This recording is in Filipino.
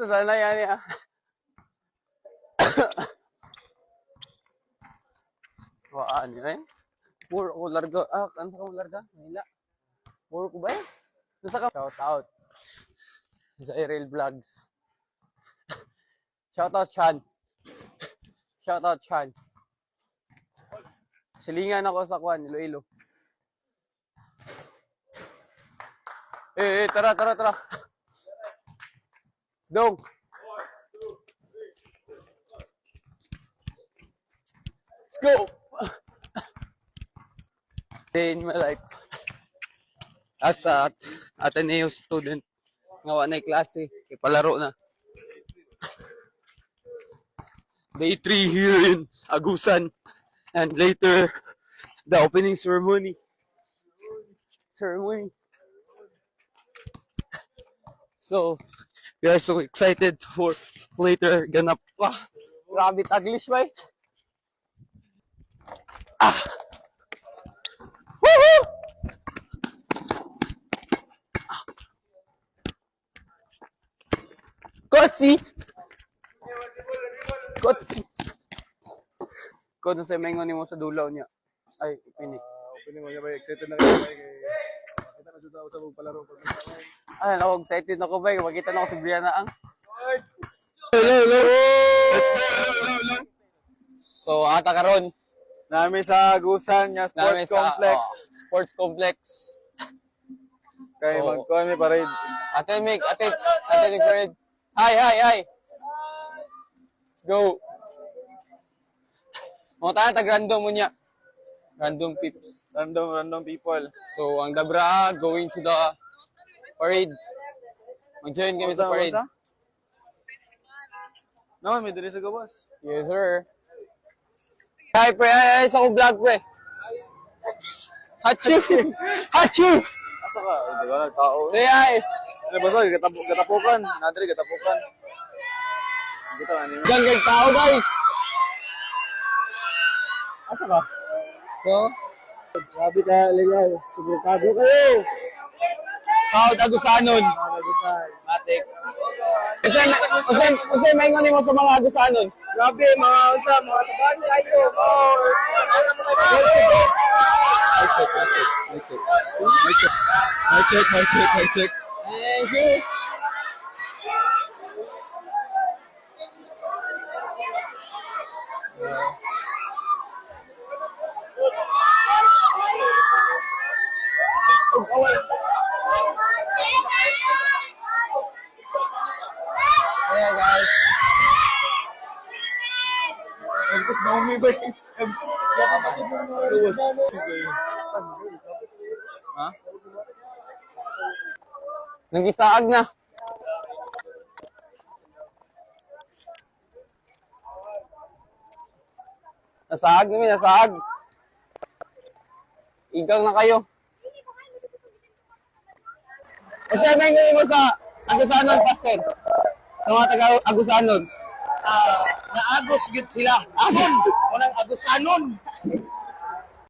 to sana yan ya. Waan yun eh. Puro ko larga. Ano sa ko larga? Mahila. Puro ko ba eh? Nasa ka? Shout out. Sa Aerial Vlogs. Shout out Chan. Shout out Chan. Silingan ako sa Kwan, Iloilo. Tara. Dong. Let's go. Day in my life. As a Ateneo student, ngawa na klase, ipalaro na. Day 3 here in Agusan. And later, the opening ceremony. So, we are so excited for later ganap. Grabe Taglish ba eh? Woohoo! Kotsi! Kung sa mengon ni mo sa dulaw niya. Ay, pinik. Opening mo niya ba? Excited na kayo ba? Kita na siya sa palaro. Ay, ako excited na ko ba? Makita na ako si Brianna ang. Hello. So, ata karon Nami sa Agusan nga namin Sports Sports Complex. Complex. Kaya So, magkuhan may parade. Ate Mig Parade. Hi. Let's go. Mga tayo, tag-random mo niya. Random peeps. Random people. So, ang Dabra, going to the parade. Mag-join kami sa parade. Naman, may dili sa gawas. Yes, sir. Hi, pre. Ay, sa ko vlog, pre. Hachu! Asa ka? Hindi ba nagtao? Say hi! Ano ba sa? Gatapukan. Nadali, gatapukan. Dito nga niyo. Diyan kay tao, guys! Asa ka? So, Grabe ka, ligaw. Subrukado kayo. Kao Agusanon. Agusan. Matik. Usay maingon mo sa mga Agusanon. Grabe, mga tabahan kayo. My check. Thank you. Yeah, guys. Tapos naumi ba? Ha? Nag-isaag na. Nasaag. Igang na kayo. Kasi may ngayon mo sa Agusanon, Pastor. Sa mga taga-Agusanon. Naagos gid sila. Ason! Walang Agusanon!